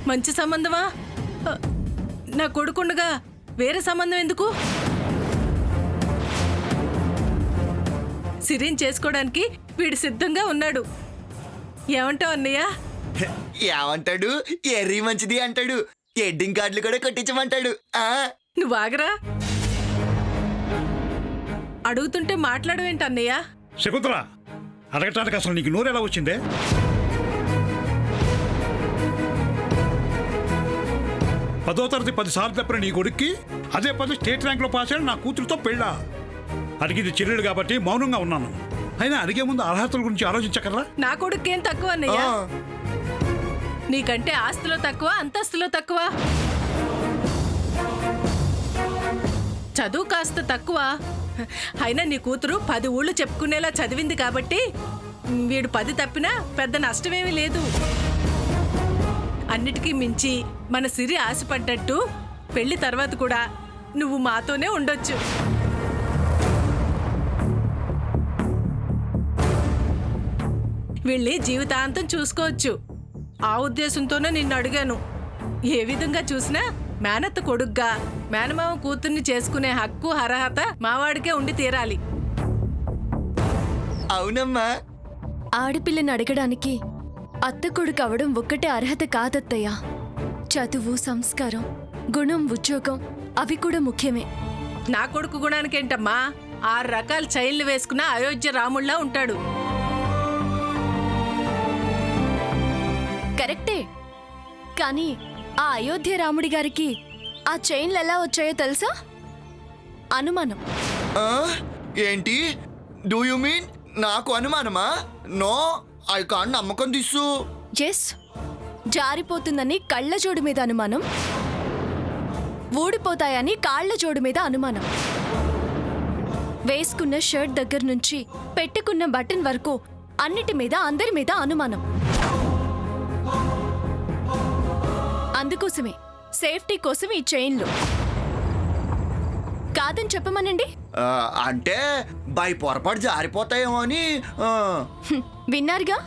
మంచి సంబంధమా? నా కొడుకుండగా వేరే సంబంధం ఎందుకు? సిరిని చేసుకోవడానికి వీడు సిద్ధంగా ఉన్నాడు. ఏమంటావు అన్నయ్య? ఏమంటాడు? ఎర్రీ మంచిది అంటాడు. ఎడ్డింగ్ కార్డులు కూడా కొట్టించమంటాడు. నువ్వు ఆగరా. అడుగుతుంటే మాట్లాడవేంటి అన్నయ్య? శకుంతల, అడగటానికి అసలు నీకు నోరు ఎలా వచ్చిందే? పదో తరగతి 10 సార్లు తప్పిన నీ కొడుక్కి అదే 10 స్టేట్ ర్యాంక్లో పాస్ అయిన నా కూతురుతో పెళ్ళా? అడిగింది చెల్లెడు కాబట్టి మౌనంగా ఉన్నాను. అయినా అడిగే ముందు అర్హతల గురించి ఆలోచించకర్రా? నా కొడుకేం తక్కువ అన్నయ్య? నీకంటే ఆస్తిలో తక్కువ, అంతస్తులో తక్కువ. చదువు కాస్త తక్కువ. అయినా నీ కూతురు 10 ఊళ్ళు చెప్పుకునేలా చదివింది కాబట్టి వీడు 10 తప్పినా పెద్ద నష్టమేమీ లేదు. అన్నిటికీ మించి మన సిరి ఆశపడ్డట్టు పెళ్లి తర్వాత కూడా నువ్వు మాతోనే ఉండొచ్చు. వెళ్ళి జీవితాంతం చూసుకోవచ్చు. ఆ ఉద్దేశంతోనే నిన్ను అడిగాను. ఏ విధంగా చూసినా మేనత్త కొడుగ్గా మేనమామ కూతుర్ని చేసుకునే హక్కు అర్హత మావాడికే ఉండి తీరాలి. అవునమ్మా. ఆడపిల్లని అడగడానికి అత్త కొడుకు అవడం ఒక్కటే అర్హత కాదత్తయ్య. చదువు, సంస్కారం, గుణం, ఉద్యోగం అవి కూడా ముఖ్యమే. నా కొడుకు గుణానికేంటమ్మా? 6 రకాల చైన్లు వేసుకున్న అయోధ్య రాముళ్లా ఉంటాడు. కరెక్టే, కానీ ఆ అయోధ్య రాముడి గారికి ఆ చైన్లు ఎలా వచ్చాయో తెలుసా? అనుమానం. ఏంటి? డూ యు మీన్ నాకు అనుమానమా? No, I can't. నమ్మకం తీసు. ఎస్, జారిపోతుందని కళ్ళ జోడు మీద అనుమానం, ఊడిపోతాయని కాళ్ల జోడు మీద అనుమానం. వేసుకున్న షర్ట్ దగ్గర నుంచి పెట్టుకున్న బటన్ వరకు అన్నిటి మీద, అందరి మీద అనుమానం. అందుకోసమే, సేఫ్టీ కోసం ఈ చైన్లు. కాదని చెప్పమనండి. అంటే బై పొరపాటు జారిపోతాయేమో అని. విన్నారుగా,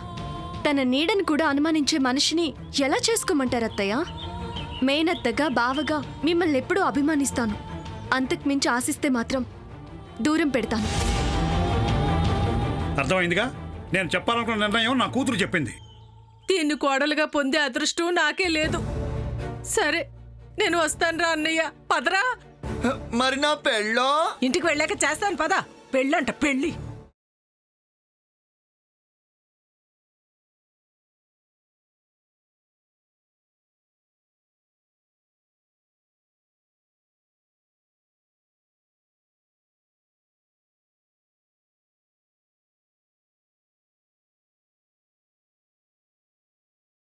తన నీడను కూడా అనుమానించే మనిషిని ఎలా చేసుకోమంటారు అత్తయ్య? మేనత్తగా, బావగా మిమ్మల్ని ఎప్పుడూ అభిమానిస్తాను. అంతకుమించి ఆశిస్తే మాత్రం దూరం పెడతాను. అర్థమైందిగా? నేను చెప్పాలనుకున్న నిర్ణయం నా కూతురు చెప్పింది. దీన్ని కోడలుగా పొందే అదృష్టం నాకే లేదు. సరే, నేను వస్తానురా అన్నయ్య. పదరా. మరి నా పెళ్ళో? ఇంటికి వెళ్ళాక చేస్తాను. పద. పెళ్ళంట పెళ్ళి.